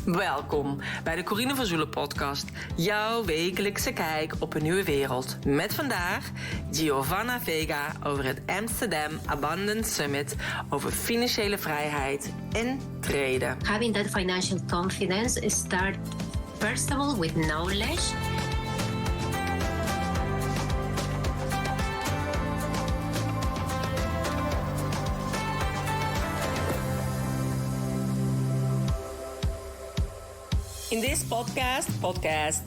Welkom bij de Corine van Zoelen podcast. Jouw wekelijkse kijk op een nieuwe wereld. Met vandaag Giovana Vega over het Amsterdam Abundance Summit over financiële vrijheid en traden. Having that financial confidence start first of all with knowledge. In this podcast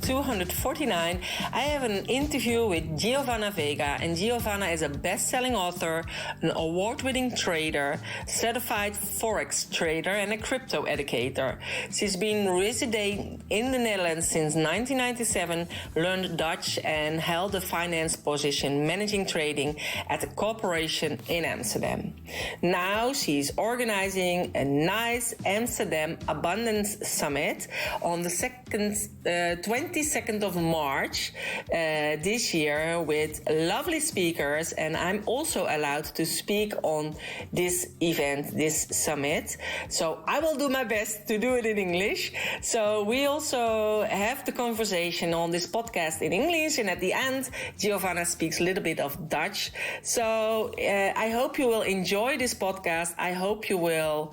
249, I have an interview with Giovana Vega. And Giovana is a best-selling author, an award-winning trader, certified forex trader, and a crypto educator. She's been residing in the Netherlands since 1997, learned Dutch, and held a finance position managing trading at a corporation in Amsterdam. Now she's organizing a nice Amsterdam Abundance Summit on the 22nd of March this year with lovely speakers, and I'm also allowed to speak on this event, this summit. So I will do my best to do it in English. So we also have the conversation on this podcast in English, and at the end Giovana speaks a little bit of Dutch. So I hope you will enjoy this podcast. I hope you will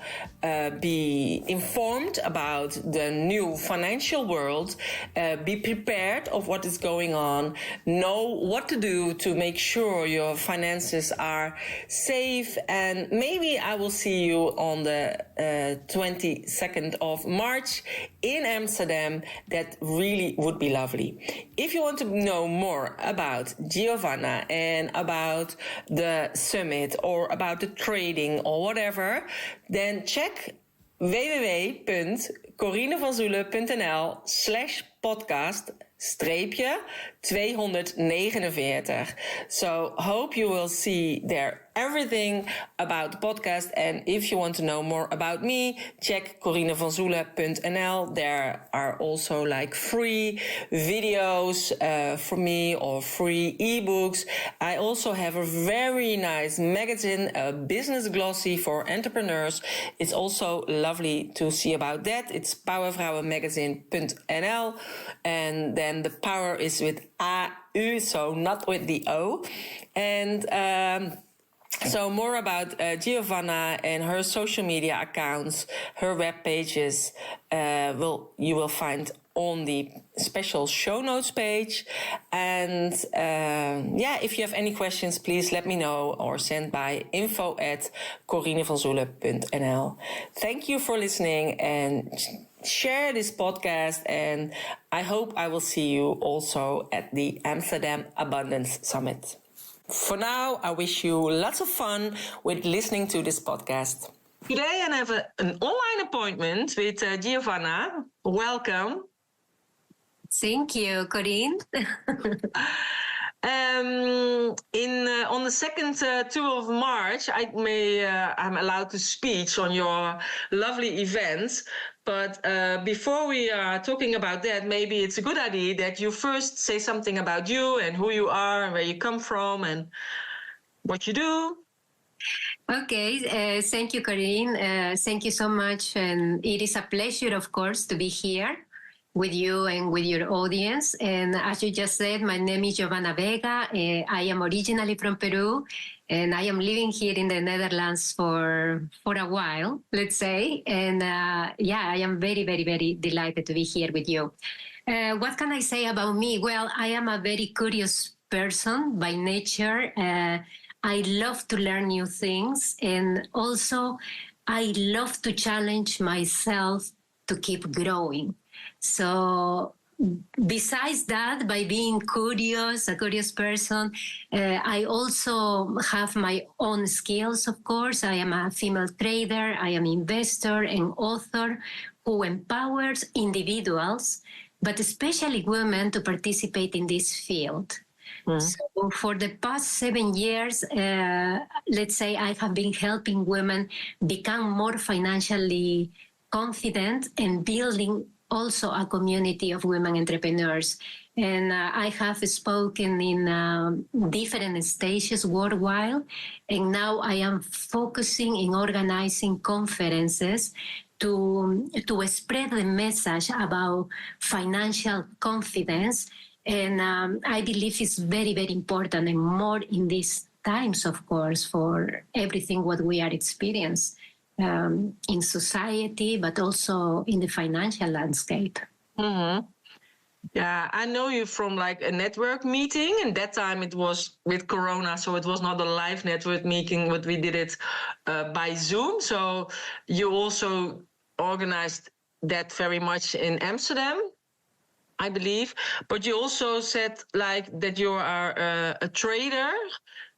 be informed about the new financial world, be prepared of what is going on, know what to do to make sure your finances are safe, and maybe I will see you on the 22nd of March in Amsterdam. That really would be lovely. If you want to know more about Giovana and about the summit or about the trading or whatever, then check www.corinevanzoelen.nl/podcast-249. So hope you will see there everything about the podcast. And if you want to know more about me, check corinevanzoelen.nl. There are also like free videos for me or free ebooks. I also have a very nice magazine, a business glossy for entrepreneurs. It's also lovely to see about that. It's powervrouwenmagazine.nl. And then the power is with AU, so not with the O. And so more about Giovana and her social media accounts, her web pages, you will find on the special show notes page. And if you have any questions, please let me know or send by info@corinevanzoelen.nl. Thank you for listening and share this podcast, and I hope I will see you also at the Amsterdam Abundance Summit. For now, I wish you lots of fun with listening to this podcast. Today I have an online appointment with Giovana. Welcome. Thank you, Corine. On the second 2 of March, I'm allowed to speak on your lovely events. But before we are talking about that, maybe it's a good idea that you first say something about you and who you are and where you come from and what you do. Okay, thank you, Corine. Thank you so much. And it is a pleasure, of course, to be here with you and with your audience. And as you just said, my name is Giovana Vega. I am originally from Peru, and I am living here in the Netherlands for a while, let's say. And I am very, very, very delighted to be here with you. What can I say about me? Well, I am a very curious person by nature. I love to learn new things, and also I love to challenge myself to keep growing. So besides that, by being a curious person, I also have my own skills, of course. I am a female trader, I am an investor and author who empowers individuals, but especially women, to participate in this field. So for the past 7 years, let's say I have been helping women become more financially confident and building also a community of women entrepreneurs. And I have spoken in different stages worldwide. And now I am focusing in organizing conferences to spread the message about financial confidence. And I believe it's very, very important, and more in these times, of course, for everything what we are experiencing in society, but also in the financial landscape. Mm-hmm. Yeah, I know you from like a network meeting, and that time it was with Corona, so it was not a live network meeting, but we did it by Zoom. So you also organized that very much in Amsterdam, I believe. But you also said like that you are a trader,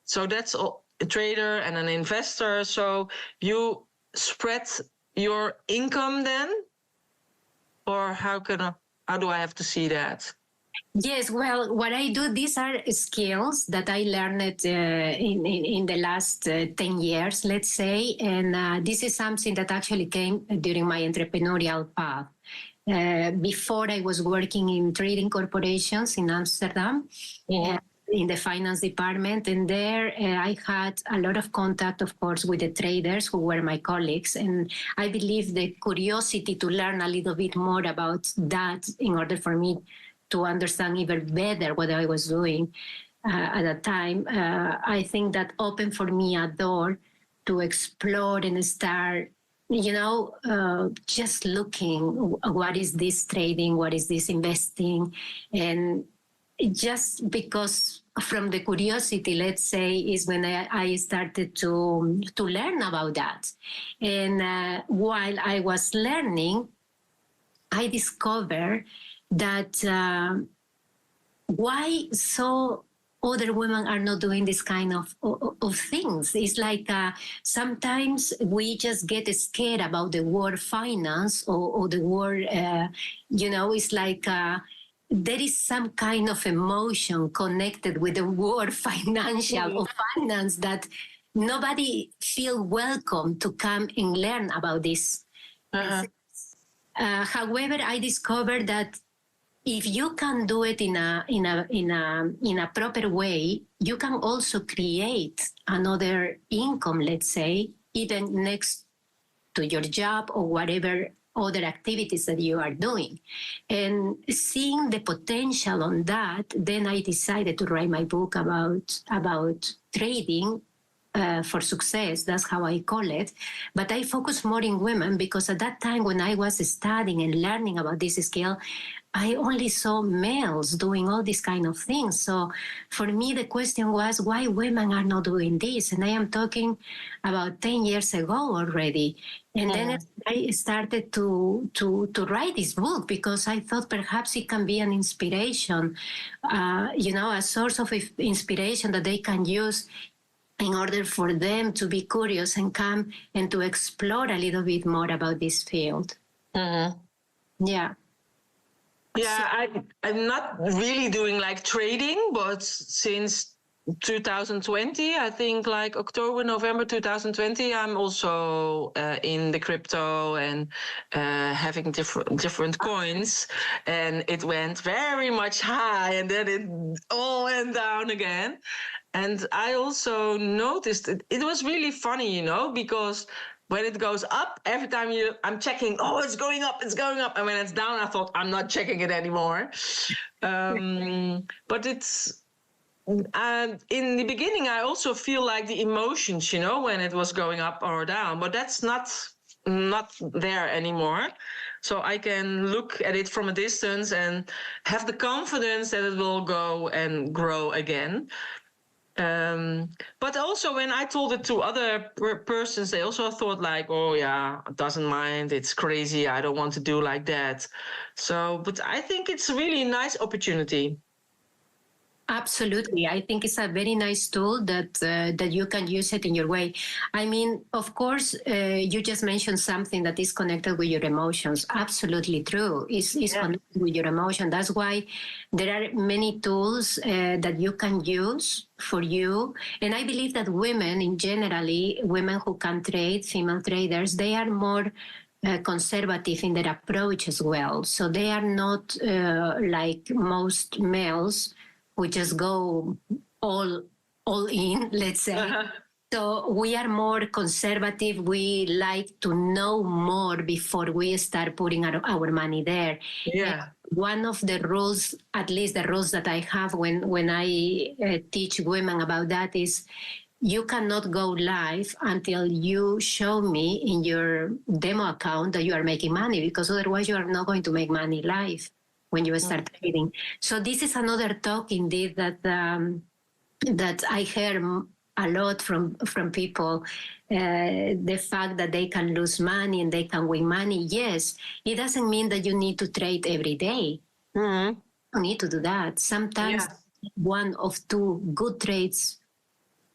so that's a trader and an investor. So you spread your income then, or how do I have to see that? Yes, well, what I do, these are skills that I learned in the last 10 years, let's say. And this is something that actually came during my entrepreneurial path. Before I was working in trading corporations in Amsterdam, in the finance department. And there I had a lot of contact, of course, with the traders who were my colleagues. And I believe the curiosity to learn a little bit more about that in order for me to understand even better what I was doing at that time, I think that opened for me a door to explore and start, just looking what is this trading, what is this investing, and just because from the curiosity, let's say, is when I started to learn about that. And while I was learning, I discovered that why so other women are not doing this kind of things. It's like sometimes we just get scared about the word finance or the word, it's like there is some kind of emotion connected with the word financial or finance that nobody feel welcome to come and learn about this. However, I discovered that if you can do it in a proper way, you can also create another income, let's say, even next to your job or whatever other activities that you are doing. And seeing the potential on that, then I decided to write my book about trading for success. That's how I call it. But I focus more in women because at that time when I was studying and learning about this skill, I only saw males doing all these kind of things. So for me, the question was why women are not doing this. And I am talking about 10 years ago already. And then I started to write this book because I thought perhaps it can be an inspiration, a source of inspiration that they can use in order for them to be curious and come and to explore a little bit more about this field. Yeah. Yeah, I'm not really doing like trading, but since 2020, I think like October, November 2020, I'm also in the crypto and having different coins, and it went very much high and then it all went down again. And I also noticed it was really funny, because when it goes up, every time I'm checking, it's going up. And when it's down, I thought, I'm not checking it anymore. But it's, and in the beginning, I also feel like the emotions, when it was going up or down, but that's not there anymore. So I can look at it from a distance and have the confidence that it will go and grow again. But also when I told it to other persons, they also thought like, oh yeah, doesn't mind, it's crazy, I don't want to do like that. So, but I think it's a really nice opportunity. Absolutely. I think it's a very nice tool that you can use it in your way. I mean, of course, you just mentioned something that is connected with your emotions. Absolutely true. It's connected with your emotion. That's why there are many tools that you can use for you. And I believe that women in generally, women who can trade, female traders, they are more conservative in their approach as well. So they are not like most males who just go all in, let's say. So we are more conservative. We like to know more before we start putting our money there. Yeah. One of the rules, at least the rules that I have when I teach women about that, is you cannot go live until you show me in your demo account that you are making money, because otherwise you are not going to make money live when you start trading. So this is another talk indeed that I hear a lot from people, the fact that they can lose money and they can win money. Yes, it doesn't mean that you need to trade every day. Mm-hmm. You don't need to do that. Sometimes one of two good trades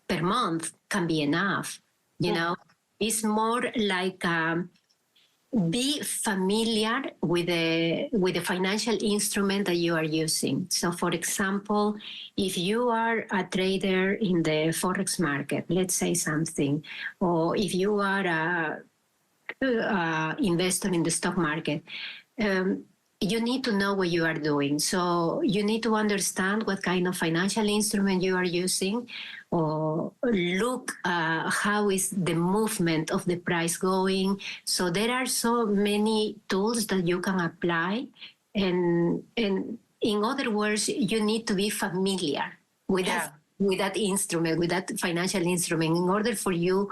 per month can be enough. You know, it's more like be familiar with the financial instrument that you are using. So, for example, if you are a trader in the Forex market, let's say something, or if you are a investor in the stock market, you need to know what you are doing. So you need to understand what kind of financial instrument you are using, or look how is the movement of the price going. So there are so many tools that you can apply. And in other words, you need to be familiar with that instrument, with that financial instrument, in order for you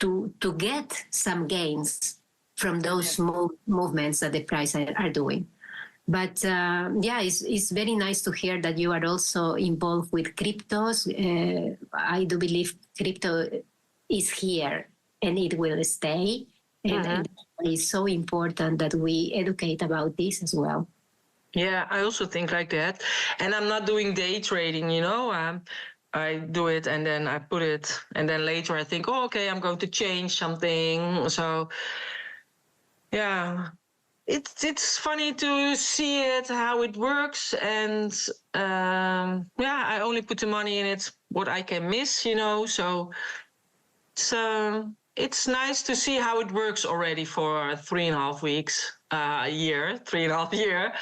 to get some gains from those movements that the price are doing. But it's very nice to hear that you are also involved with cryptos. I do believe crypto is here and it will stay. And it's so important that we educate about this as well. Yeah, I also think like that. And I'm not doing day trading, you know. I do it and then I put it, and then later I think, oh, okay, I'm going to change something. So yeah, it's funny to see it, how it works. And I only put the money in it what I can miss, you know. So it's nice to see how it works already for 3.5 weeks, a year, 3.5 years.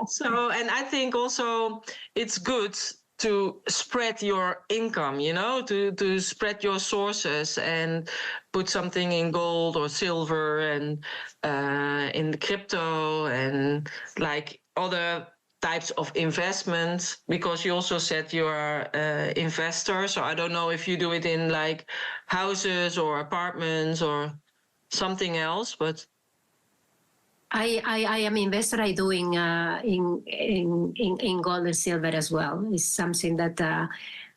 So, and I think also it's good to spread your income, you know, to spread your sources and put something in gold or silver and in the crypto and like other types of investments, because you also said you're an investor. So I don't know if you do it in like houses or apartments or something else, but I am investor. I do in gold and silver as well. It's something that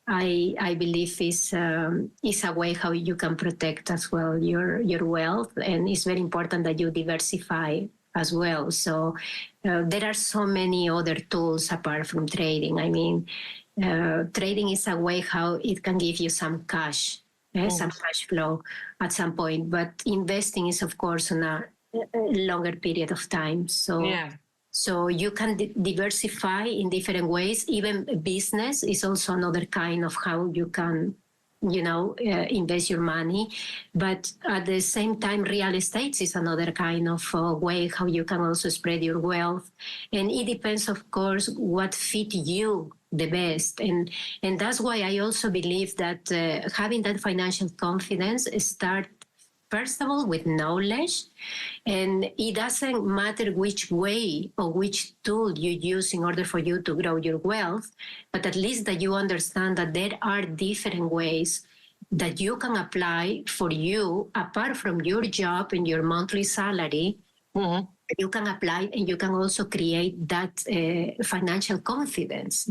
I believe is a way how you can protect as well your wealth, and it's very important that you diversify as well. So there are so many other tools apart from trading. I mean, trading is a way how it can give you some cash, some cash flow at some point. But investing is, of course, on a longer period of time. So you can diversify in different ways. Even business is also another kind of how you can, invest your money. But at the same time, real estate is another kind of way how you can also spread your wealth. And it depends, of course, what fit you the best. And that's why I also believe that having that financial confidence start first of all with knowledge. And it doesn't matter which way or which tool you use in order for you to grow your wealth, but at least that you understand that there are different ways that you can apply for you apart from your job and your monthly salary. You can apply and you can also create that financial confidence,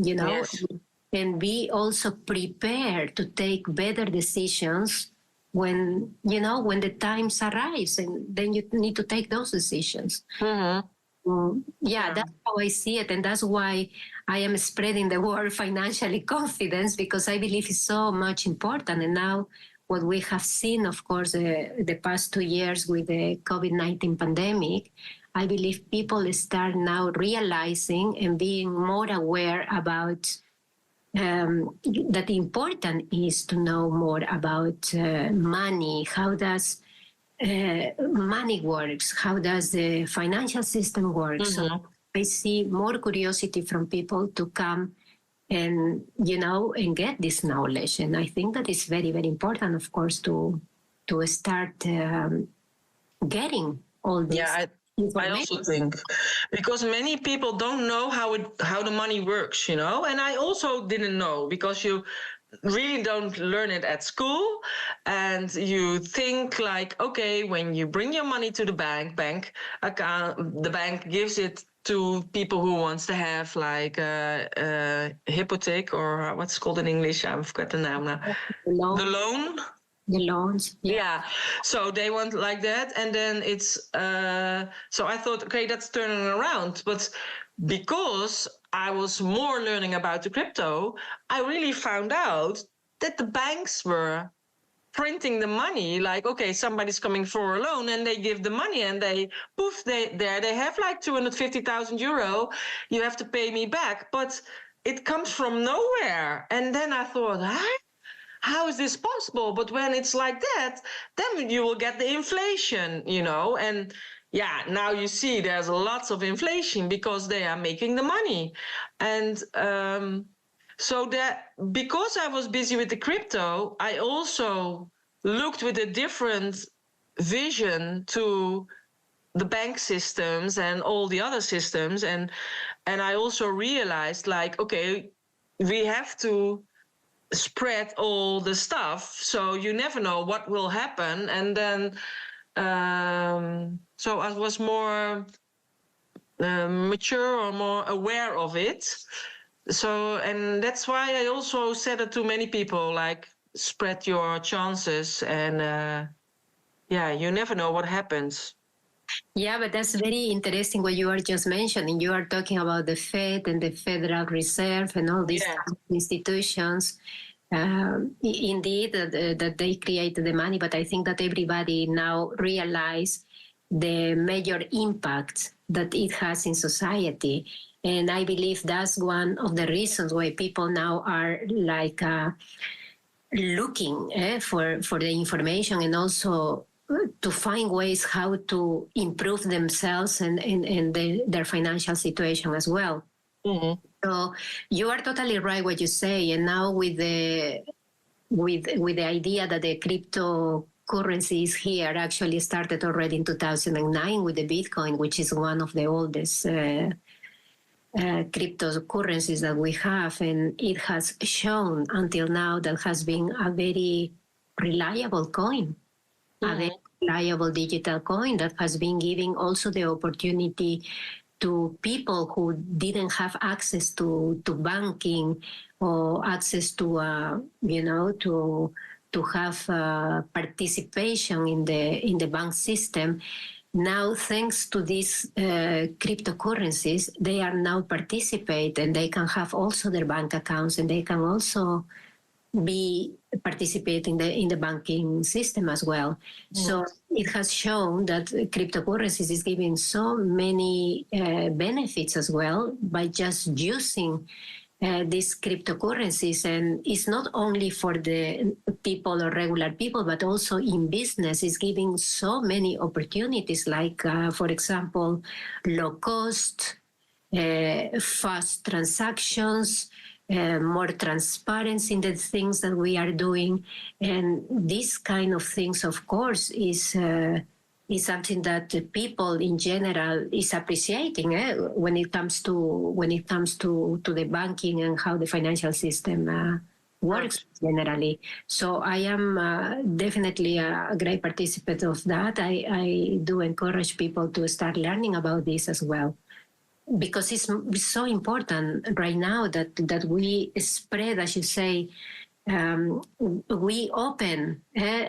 and be also prepared to take better decisions when the times arise, and then you need to take those decisions. That's how I see it, and that's why I am spreading the word financially confidence, because I believe it's so much important. And now what we have seen, of course, the past 2 years with the COVID-19 pandemic, I believe people start now realizing and being more aware about that important is to know more about money. How does money works? How does the financial system work? So I see more curiosity from people to come and and get this knowledge. And I think that is very, very important, of course, to start getting all this. Yeah, I also think, because many people don't know how the money works, and I also didn't know, because you really don't learn it at school, and you think like, okay, when you bring your money to the bank account, the bank gives it to people who wants to have like a hypothek, or what's it called in English? I forgot the name now. The loan. The loans. Yeah. So they want like that. And then it's, so I thought, okay, that's turning around. But because I was more learning about the crypto, I really found out that the banks were printing the money. Like, okay, somebody's coming for a loan, and they give the money, and they have like 250,000 euro. You have to pay me back. But it comes from nowhere. And then I thought, how is this possible? But when it's like that, then you will get the inflation, and yeah, now you see there's lots of inflation because they are making the money. And so that, because I was busy with the crypto, I also looked with a different vision to the bank systems and all the other systems. And I also realized, like, okay, we have to spread all the stuff, so you never know what will happen. And then so I was more mature or more aware of it. So, and that's why I also said it to many people, like, spread your chances, and you never know what happens. Yeah, but that's very interesting what you are just mentioning. You are talking about the Fed and the Federal Reserve and all these institutions. Indeed, that they create the money, but I think that everybody now realize the major impact that it has in society. And I believe that's one of the reasons why people now are like looking for the information, and also to find ways how to improve themselves and their financial situation as well. Mm-hmm. So you are totally right what you say. And now with the idea that the cryptocurrency is here, actually started already in 2009 with the Bitcoin, which is one of the oldest cryptocurrencies that we have. And it has shown until now that has been a very reliable coin. A very reliable digital coin that has been giving also the opportunity to people who didn't have access to banking, or access to to have participation in the bank system. Now, thanks to these cryptocurrencies, they are now participate, and they can have also their bank accounts, and they can also be participating in the banking system as well. Yes. So it has shown that cryptocurrencies is giving so many benefits as well by just using these cryptocurrencies. And it's not only for the people or regular people, but also in business. It's giving so many opportunities, like, for example, low cost, fast transactions, more transparency in the things that we are doing. And these kind of things, of course, is something that the people in general is appreciating when it comes to the banking and how the financial system works generally. So I am definitely a great participant of that. I do encourage people to start learning about this as well, because it's so important right now that we spread, as you say, we open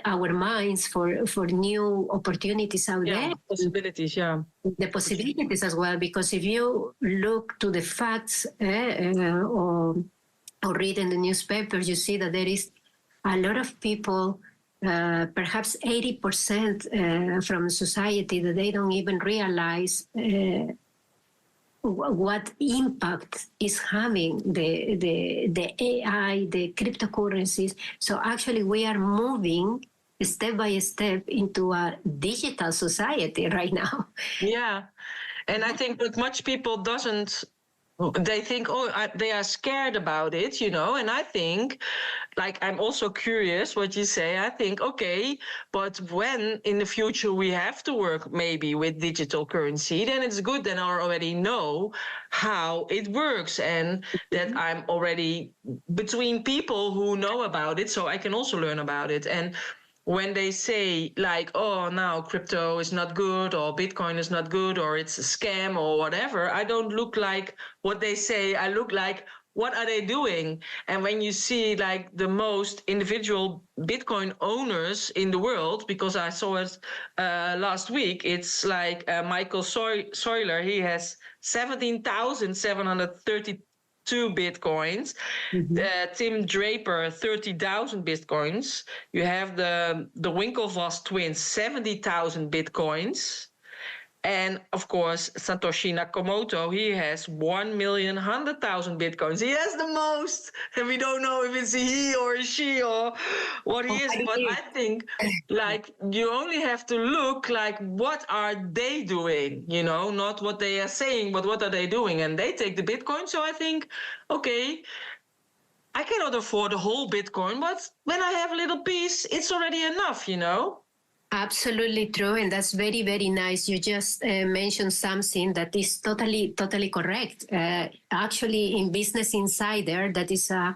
our minds for new opportunities out there. Possibilities, the possibilities as well. Because if you look to the facts or read in the newspapers, you see that there is a lot of people, perhaps 80% from society, that they don't even realize what impact is having the AI, the cryptocurrencies. So actually we are moving step by step into a digital society right now. Yeah. And I think that much people doesn't they think, they are scared about it, and I think, like, I'm also curious what you say. I think, okay, but when in the future we have to work maybe with digital currency, then it's good that I already know how it works and that I'm already between people who know about it, so I can also learn about it. And when they say, like, oh, now crypto is not good, or Bitcoin is not good, or it's a scam, or whatever, I don't look like what they say. I look like, what are they doing? And when you see, like, the most individual Bitcoin owners in the world, because I saw it last week, it's like Michael Soiler, he has 17,732 Bitcoins. Tim Draper, 30,000 Bitcoins. You have the Winklevoss twins, 70,000 Bitcoins. And of course, Satoshi Nakamoto, he has 1,100,000 Bitcoins. He has the most. And we don't know if it's a he or a she or what he is. But I think, like, you only have to look, like, what are they doing? Not what they are saying, but what are they doing? And they take the Bitcoin. So I think, okay, I cannot afford a whole Bitcoin, but when I have a little piece, it's already enough, Absolutely true, and that's very, very nice. You just mentioned something that is totally, totally correct. Actually, in Business Insider, that is a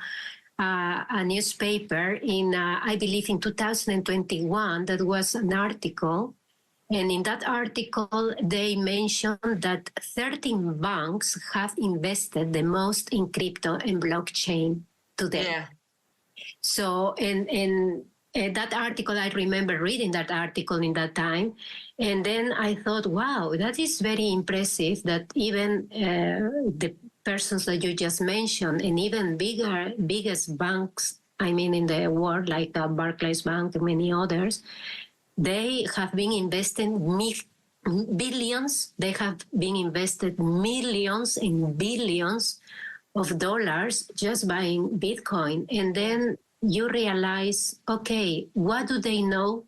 newspaper in, I believe, in 2021, that was an article. And in that article, they mentioned that 13 banks have invested the most in crypto and blockchain today. Yeah. So, and that article, I remember reading that article in that time. And then I thought, wow, that is very impressive that even the persons that you just mentioned and even biggest banks, I mean, in the world, like Barclays Bank and many others, they have been investing billions. They have been invested millions and billions of dollars just buying Bitcoin. And then you realize, okay, what do they know?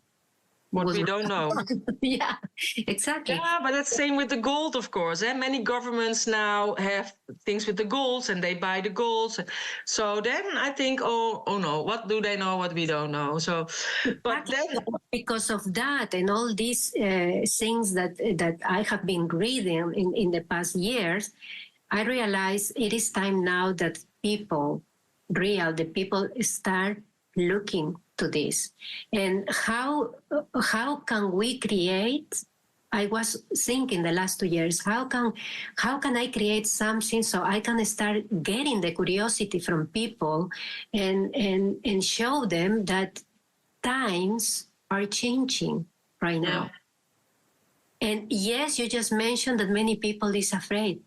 What we don't know. Yeah, exactly. Yeah, but that's the same with the gold, of course. Many governments now have things with the golds and they buy the golds. So then I think, oh no, what do they know what we don't know? So, but then because of that and all these things that I have been reading in the past years, I realize it is time now that the people start looking to this. And how can we create? I was thinking the last 2 years, how can I create something so I can start getting the curiosity from people and show them that times are changing right now. Yeah. And yes, you just mentioned that many people is afraid.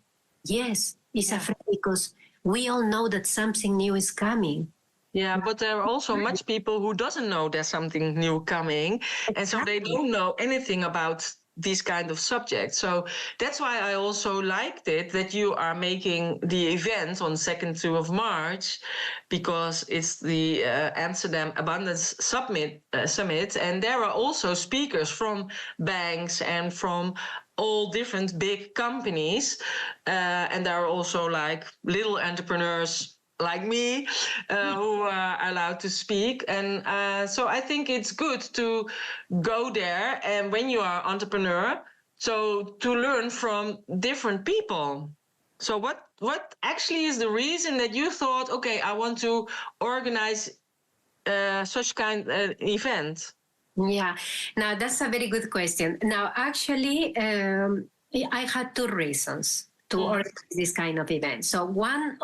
Yes, it's afraid because we all know that something new is coming. Yeah, but there are also much people who doesn't know there's something new coming. Exactly. And so they don't know anything about these kind of subjects. So that's why I also liked it that you are making the event on 2nd of March, because it's the Amsterdam Abundance Summit, and there are also speakers from banks and from all different big companies, and there are also like little entrepreneurs like me who are allowed to speak. And so I think it's good to go there, and when you are entrepreneur, so to learn from different people. So what actually is the reason that you thought, okay, I want to organize such kind of event? Yeah, now that's a very good question. Now, actually, I had two reasons to organize this kind of event. So one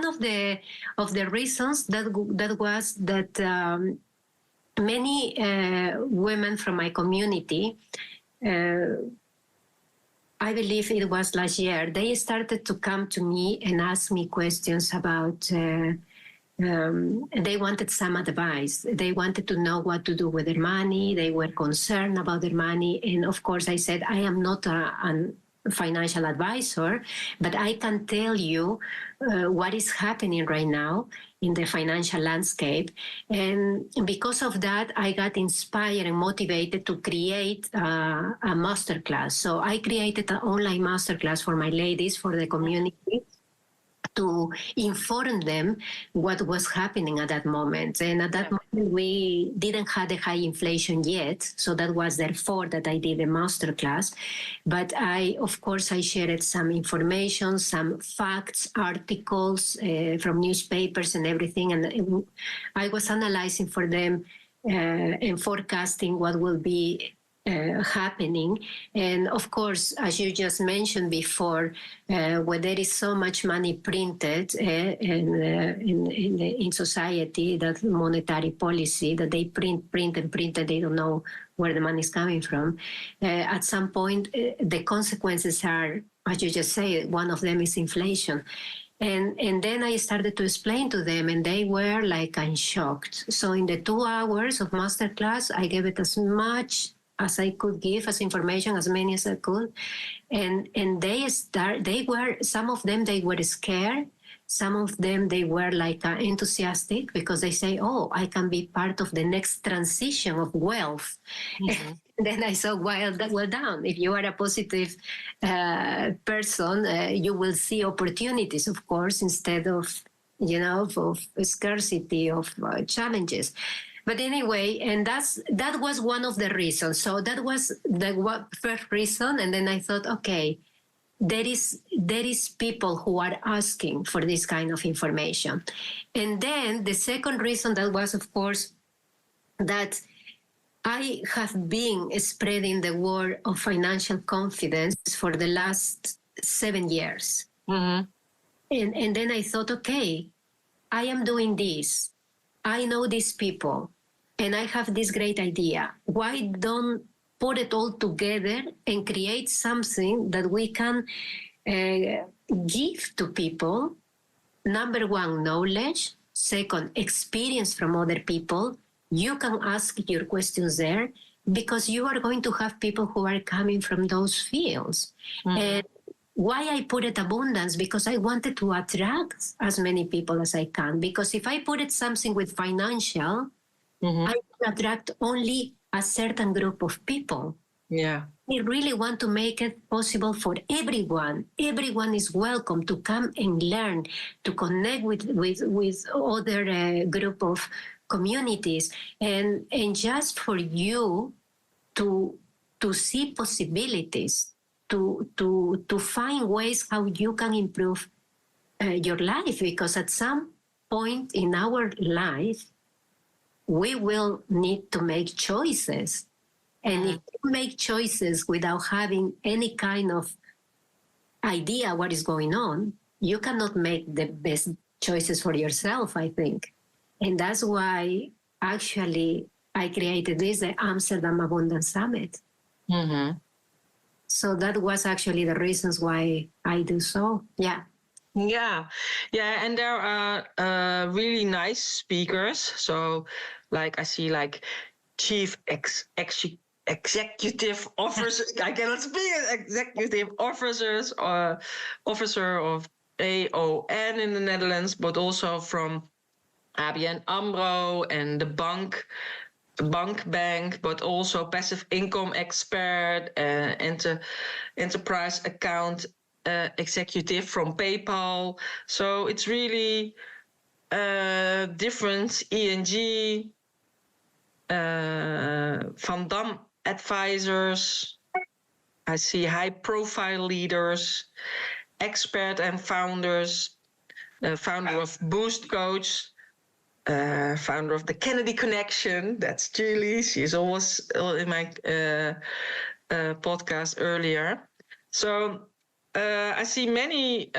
of the reasons that was that many women from my community, I believe it was last year, they started to come to me and ask me questions about. They wanted some advice. They wanted to know what to do with their money. They were concerned about their money, and of course, I said I am not a financial advisor, but I can tell you what is happening right now in the financial landscape. And because of that, I got inspired and motivated to create a masterclass. So I created an online masterclass for my ladies, for the community. to inform them what was happening at that moment. And at that moment, we didn't have the high inflation yet. So that was therefore that I did a masterclass. But of course, I shared some information, some facts, articles from newspapers and everything. And I was analyzing for them and forecasting what will be happening. And of course, as you just mentioned before, where there is so much money printed in society, that monetary policy that they print, and they don't know where the money is coming from. At some point, the consequences are, as you just said, one of them is inflation. And then I started to explain to them, and they were like, I'm shocked. So in the 2 hours of masterclass, I gave it as much as I could give as information, as many as I could. And they were, some of them, they were scared. Some of them, they were like enthusiastic because they say, oh, I can be part of the next transition of wealth. Mm-hmm. Then I saw, well done. If you are a positive person, you will see opportunities, of course, instead of, of scarcity, of challenges. But anyway, and that was one of the reasons. So that was the first reason. And then I thought, okay, there is people who are asking for this kind of information. And then the second reason that was, of course, that I have been spreading the word of financial confidence for the last 7 years. Mm-hmm. And then I thought, okay, I am doing this. I know these people. And I have this great idea. Why don't put it all together and create something that we can give to people? Number one, knowledge. Second, experience from other people. You can ask your questions there because you are going to have people who are coming from those fields. Mm-hmm. And why I put it abundance? Because I wanted to attract as many people as I can. Because if I put it something with financial, mm-hmm. I will attract only a certain group of people. Yeah. We really want to make it possible for everyone. Everyone is welcome to come and learn, to connect with other group of communities, and just for you to see possibilities, to find ways how you can improve your life. Because at some point in our life, we will need to make choices. And if you make choices without having any kind of idea what is going on, you cannot make the best choices for yourself, I think. And that's why actually I created the Amsterdam Abundance Summit. Mm-hmm. So that was actually the reasons why I do so. Yeah. Yeah. And there are really nice speakers. So like I see like chief executive officers. I cannot speak executive officers or officer of AON in the Netherlands, but also from ABN AMRO and the bank, but also passive income expert, enterprise account executive from PayPal. So it's really different. ING, Van Dam advisors. I see high profile leaders, expert and founders, founder of Boost Coach, founder of the Kennedy Connection. That's Julie. She's always in my podcast earlier. So I see many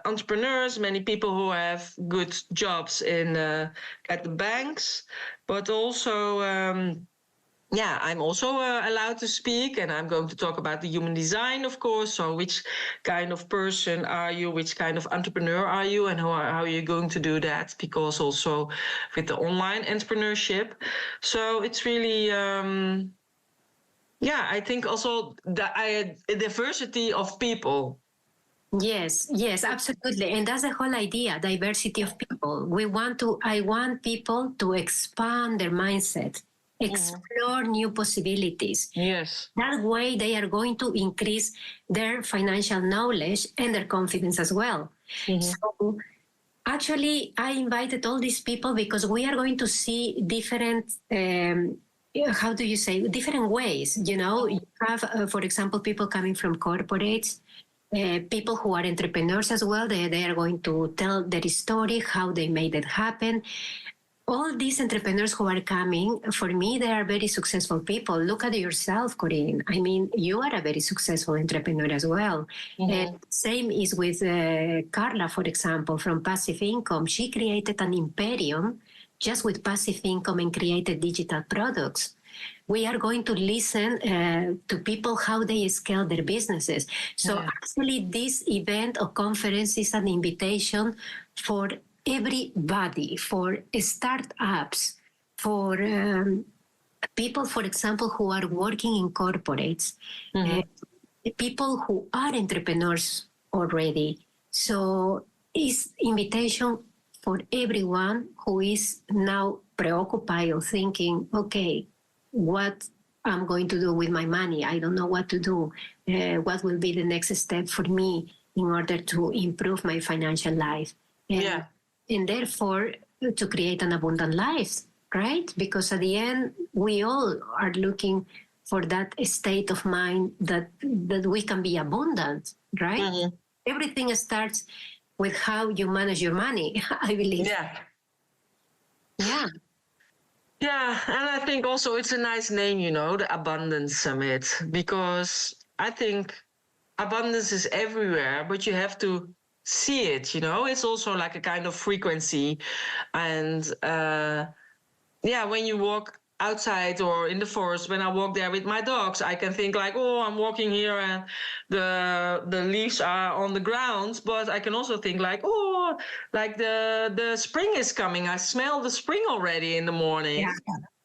entrepreneurs, many people who have good jobs at the banks, but also, I'm also allowed to speak, and I'm going to talk about the human design, of course. So which kind of person are you? Which kind of entrepreneur are you? And how are you going to do that? Because also with the online entrepreneurship. So it's really... I think also the diversity of people. Yes, absolutely. And that's the whole idea, diversity of people. I want people to expand their mindset, explore new possibilities. Yes. That way, they are going to increase their financial knowledge and their confidence as well. So, actually, I invited all these people because we are going to see different, how do you say, different ways. You know, you have, for example, people coming from corporates, people who are entrepreneurs as well. They are going to tell their story, how they made it happen. All these entrepreneurs who are coming, for me, they are very successful people. Look at yourself, Corine. I mean, you are a very successful entrepreneur as well. And same is with Carla, for example, from Passive Income. She created an imperium just with passive income and created digital products. We are going to listen to people how they scale their businesses. So actually, this event or conference is an invitation for everybody, for startups, for people, for example, who are working in corporates, people who are entrepreneurs already. So it's invitation for everyone who is now preoccupied or thinking, okay, what I'm going to do with my money? I don't know what to do. What will be the next step for me in order to improve my financial life? And therefore, to create an abundant life, right? Because at the end, we all are looking for that state of mind that we can be abundant, right? Everything starts with how you manage your money, I believe. Yeah, and I think also it's a nice name, you know, the Abundance Summit, because I think abundance is everywhere, but you have to see it, you know. It's also like a kind of frequency. And when you walk outside or in the forest, when I walk there with my dogs, I can think like, oh, I'm walking here and the leaves are on the ground. But I can also think like, oh, like the spring is coming. I smell the spring already in the morning.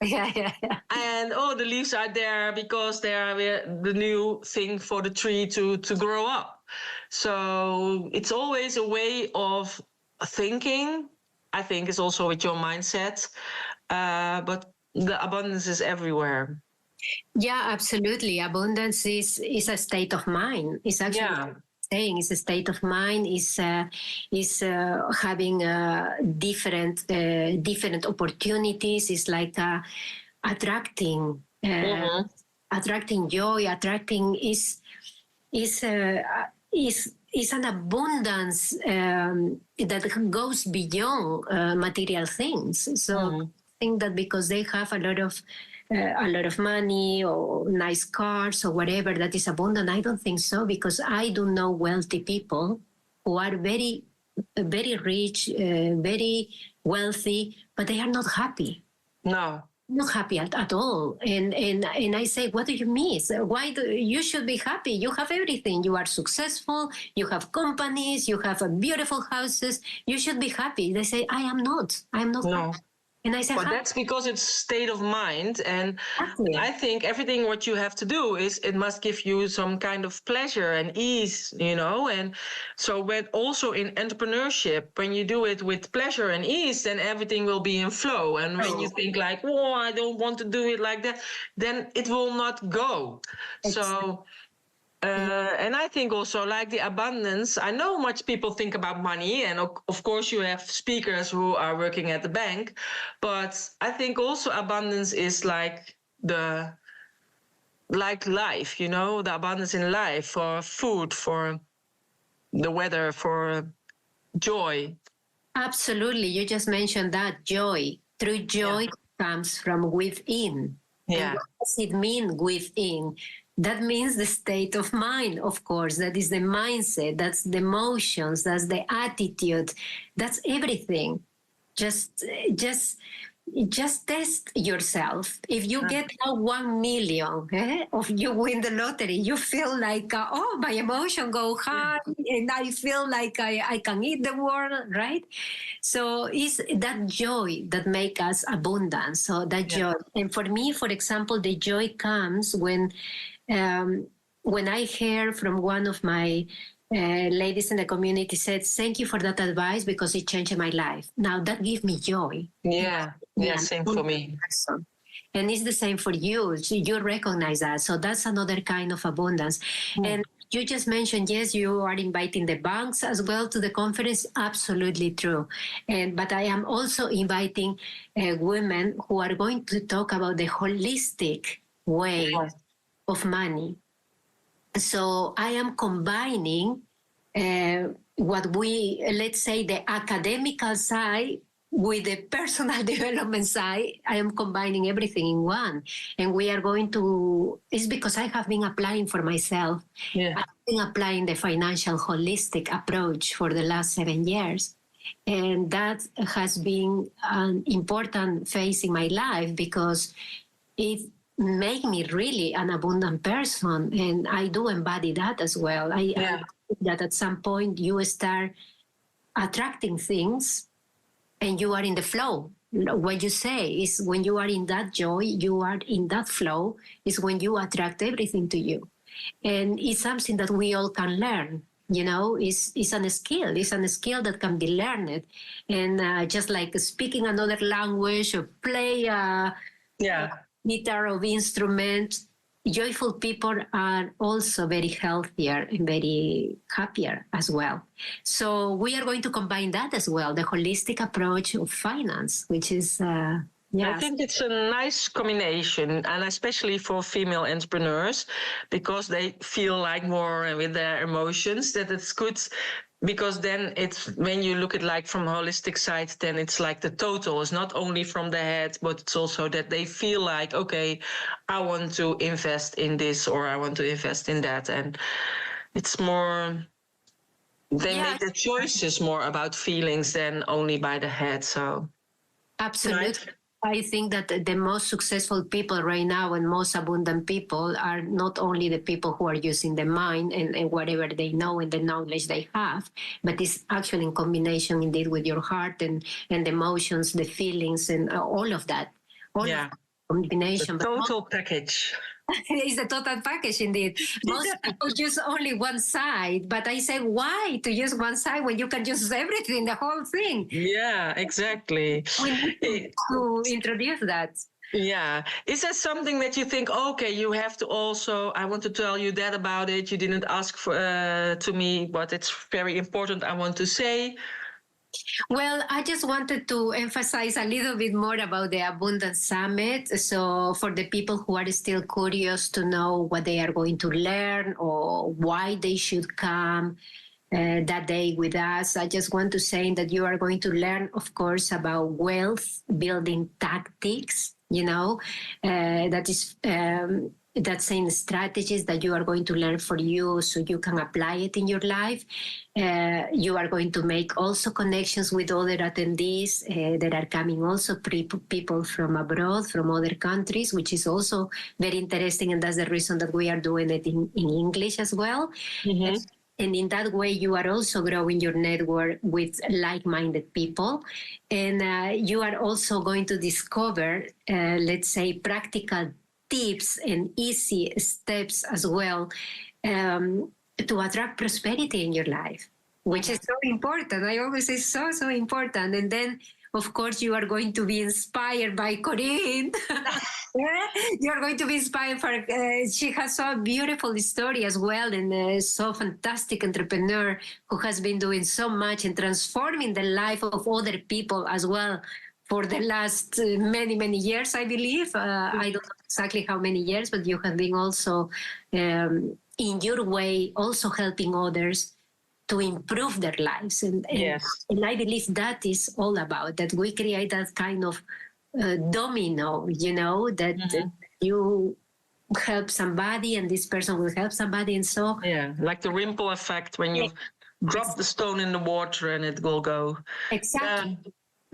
Yeah. And the leaves are there because they are the new thing for the tree to grow up. So it's always a way of thinking. I think it's also with your mindset, but the abundance is everywhere. Yeah, absolutely. Abundance is a state of mind. It's actually saying it's a state of mind. Is having different opportunities. It's like attracting joy. Attracting is an abundance that goes beyond material things. So I think that because they have a lot of money or nice cars or whatever that is abundant, I don't think so, because I do know wealthy people who are very, very rich, very wealthy, but they are not happy. No. Not happy at all. And I say, what do you miss? Why you should be happy? You have everything. You are successful. You have companies. You have beautiful houses. You should be happy. They say, I am not happy. And I said, but that's because it's state of mind. And I think everything what you have to do is it must give you some kind of pleasure and ease, you know. And so when also in entrepreneurship, when you do it with pleasure and ease, then everything will be in flow. And when you think like, oh, I don't want to do it like that, then it will not go. So and I think also like the abundance, I know much people think about money, and of course you have speakers who are working at the bank, but I think also abundance is like life, you know, the abundance in life, for food, for the weather, for joy. Absolutely. You just mentioned that joy. True joy comes from within. Yeah. And what does it mean within? That means the state of mind, of course. That is the mindset. That's the emotions. That's the attitude. That's everything. Just test yourself. If you get 1 million, or you win the lottery, you feel like, my emotion go high, and I feel like I can eat the world, right? So it's that joy that makes us abundant. So that joy. And for me, for example, the joy comes when I hear from one of my ladies in the community said, thank you for that advice because it changed my life. Now that gives me joy. Yeah, same for me. And it's the same for you. You recognize that. So that's another kind of abundance. And you just mentioned, yes, you are inviting the banks as well to the conference. Absolutely true. But I am also inviting women who are going to talk about the holistic way of money. So I am combining what let's say, the academical side with the personal development side. I am combining everything in one. And we are going to, it's because I have been applying for myself. Yeah. I've been applying the financial holistic approach for the last 7 years. And that has been an important phase in my life because it made me really an abundant person. And I do embody that as well. I think that at some point you start attracting things and you are in the flow. What you say is when you are in that joy, you are in that flow, is when you attract everything to you. And it's something that we all can learn. You know, it's a skill. It's a skill that can be learned. And just like speaking another language or play a guitar or instrument, joyful people are also very healthier and very happier as well. So we are going to combine that as well, the holistic approach of finance, which is, I think it's a nice combination, and especially for female entrepreneurs, because they feel like more with their emotions, that it's good. Because then it's, when you look at like from holistic side, then it's like the total is not only from the head, but it's also that they feel like, okay, I want to invest in this or I want to invest in that. And it's more, they make the choices more about feelings than only by the head. So absolutely. Right. I think that the most successful people right now and most abundant people are not only the people who are using the mind and whatever they know and the knowledge they have, but it's actually in combination indeed with your heart and the emotions, the feelings, and all of that. All of that combination. The total package. It's the total package indeed. Most people use only one side, but I say, why to use one side when you can use everything, the whole thing? Yeah, exactly. We need to introduce that. Yeah. Is that something that you think, okay, you have to also, I want to tell you that about it. You didn't ask for to me, but it's very important, I want to say. Well, I just wanted to emphasize a little bit more about the Abundance Summit. So for the people who are still curious to know what they are going to learn or why they should come that day with us, I just want to say that you are going to learn, of course, about wealth building tactics, you know, that is... that's in strategies that you are going to learn for you so you can apply it in your life. You are going to make also connections with other attendees that are coming also people from abroad, from other countries, which is also very interesting. And that's the reason that we are doing it in English as well. Mm-hmm. And in that way, you are also growing your network with like-minded people. And you are also going to discover, let's say, practical tips and easy steps as well to attract prosperity in your life, which is so important. I always say so important. And then, of course, you are going to be inspired by Corine. You are going to be inspired for, she has so beautiful story as well, and so fantastic entrepreneur who has been doing so much and transforming the life of other people as well for the last many years, I believe. I don't know exactly how many years, but you have been also, in your way, also helping others to improve their lives. And I believe that is all about, that we create that kind of domino, you know, that you help somebody and this person will help somebody. And so... Yeah, like the ripple effect when you drop the stone in the water and it will go. Exactly.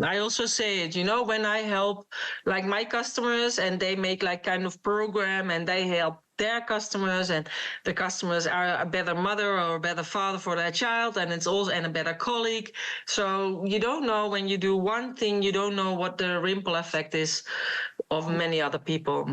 I also say it, you know, when I help like my customers and they make like kind of program and they help their customers and the customers are a better mother or a better father for their child, and it's also and a better colleague. So you don't know when you do one thing, you don't know what the ripple effect is of many other people.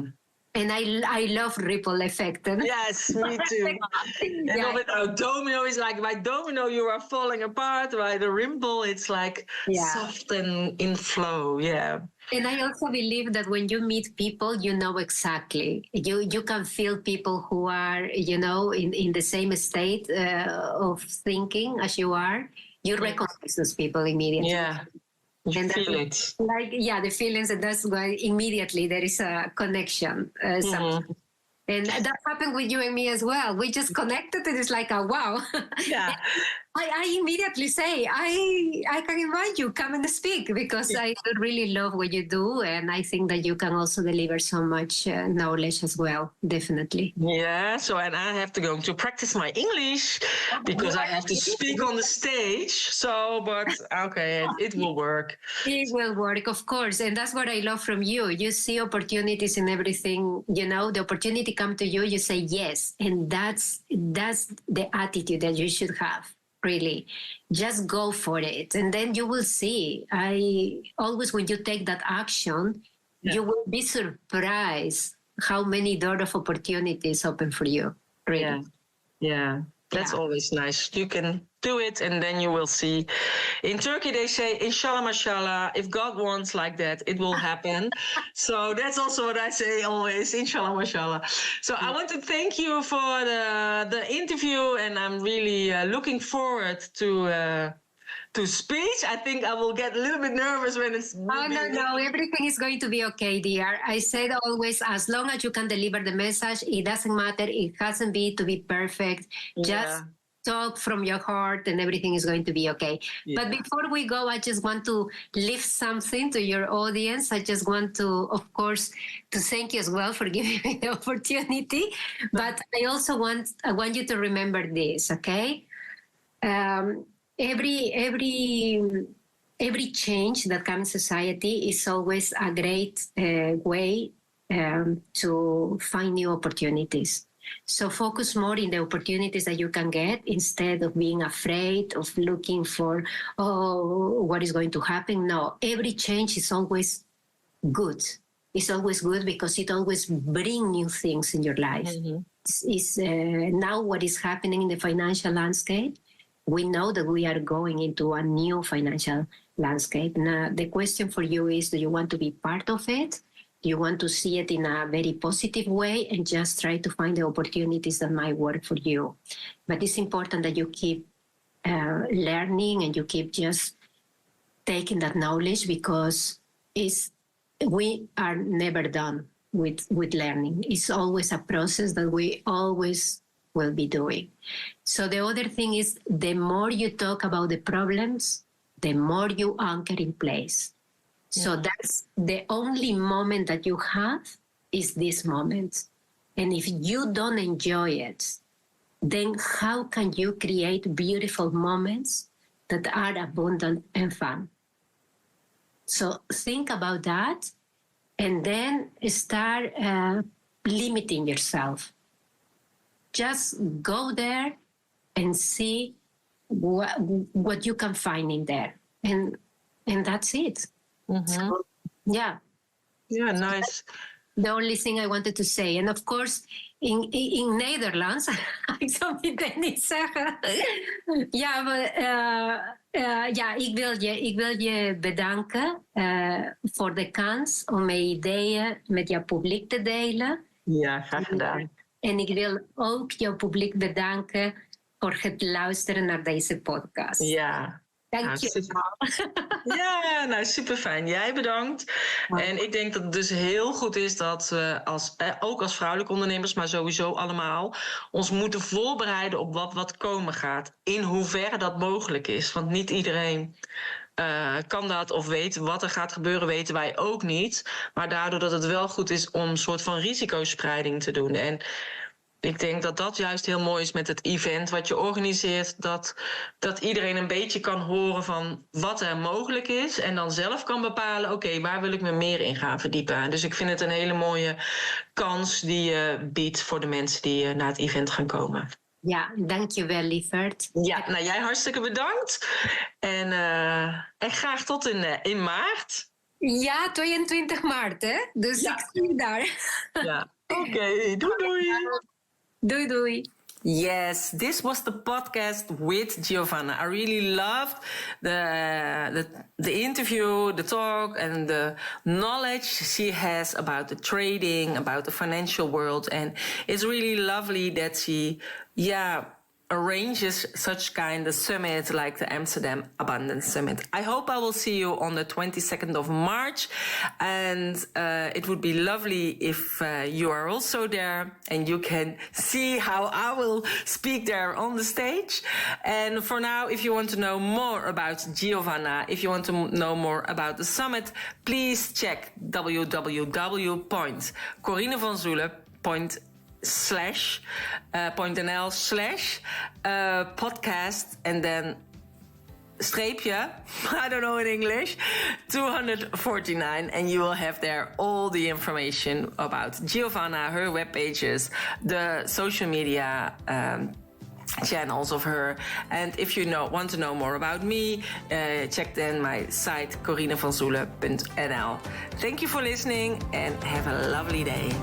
And I love ripple effect. Yes, me too. And with our domino, it's like by domino you are falling apart. By the ripple, it's like soft and in flow. Yeah. And I also believe that when you meet people, you know exactly. You can feel people who are, in the same state of thinking as you are. You recognize those people immediately. Yeah. You feel it. The feelings, and that's why immediately there is a connection. And that happened with you and me as well. We just connected, and it's like a wow. Yeah. I immediately say, I can invite you, come and speak, because I really love what you do. And I think that you can also deliver so much knowledge as well, definitely. Yeah, and I have to go to practice my English because I have to speak on the stage. But okay, it will work. It will work, of course. And that's what I love from you. You see opportunities in everything, the opportunity come to you, you say yes. And that's the attitude that you should have. Really, just go for it, and then you will see. I always, when you take that action, you will be surprised how many doors of opportunities open for you. Really. Yeah. That's always nice. You can do it, and then you will see. In Turkey, they say, Inshallah, mashallah. If God wants like that, it will happen. So that's also what I say always, Inshallah, mashallah. So I want to thank you for the interview, and I'm really looking forward to speech. I think I will get a little bit nervous when it's... No. Everything is going to be okay, dear. I said always, as long as you can deliver the message, it doesn't matter. It hasn't been to be perfect. Just talk from your heart and everything is going to be okay. Yeah. But before we go, I just want to lift something to your audience. I just want to, of course, to thank you as well for giving me the opportunity. But I also want you to remember this, okay? Every change that comes in society is always a great way to find new opportunities. So focus more in the opportunities that you can get instead of being afraid of looking for, what is going to happen? No, every change is always good. It's always good because it always brings new things in your life. Mm-hmm. It's now what is happening in the financial landscape. We know that we are going into a new financial landscape. Now, the question for you is, do you want to be part of it? Do you want to see it in a very positive way and just try to find the opportunities that might work for you? But it's important that you keep learning and you keep just taking that knowledge, because we are never done with learning. It's always a process that we always will be doing. So the other thing is, the more you talk about the problems, the more you anchor in place. So that's the only moment that you have is this moment. And if you don't enjoy it, then how can you create beautiful moments that are abundant and fun? So think about that, and then start limiting yourself. Just go there and see what you can find in there. And that's it. Mm-hmm. So, yeah. Yeah, nice. The only thing I wanted to say. And of course, in Netherlands, ik zal het niet zeggen. Ja, maar ik wil je bedanken voor de kans om mijn ideeën met jouw publiek te delen. Ja, graag gedaan. En ik wil ook jouw publiek bedanken voor het luisteren naar deze podcast. Ja. Dank je wel. Ja, nou super fijn. Jij bedankt. Ja. En ik denk dat het dus heel goed is dat we ook als vrouwelijke ondernemers, maar sowieso allemaal, ons moeten voorbereiden op wat komen gaat. In hoeverre dat mogelijk is. Want niet iedereen kan dat of weet wat er gaat gebeuren, weten wij ook niet. Maar daardoor dat het wel goed is om een soort van risicospreiding te doen. En ik denk dat dat juist heel mooi is met het event wat je organiseert. Dat iedereen een beetje kan horen van wat er mogelijk is. En dan zelf kan bepalen, oké, waar wil ik me meer in gaan verdiepen. Dus ik vind het een hele mooie kans die je biedt voor de mensen die naar het event gaan komen. Ja, dankjewel, lieverd. Ja, nou jij hartstikke bedankt. En graag tot in maart. Ja, 22 maart, hè? Dus ik zie je daar. Ja. Okay, doei doei. Doei doei. Yes, this was the podcast with Giovana. I really loved the interview, the talk, and the knowledge she has about the trading, about the financial world. And it's really lovely that she, arranges such kind of summit like the Amsterdam Abundance Summit. I hope I will see you on the 22nd of March, and it would be lovely if you are also there and you can see how I will speak there on the stage. And for now, if you want to know more about Giovana, if you want to know more about the summit, please check www.corinevanzoelen.nl/podcast and then streepje, I don't know in English, 249, and you will have there all the information about Giovana, her web pages, the social media channels of her. And if you want to know more about me, check then my site corinevanzoelen.nl. Thank you for listening and have a lovely day.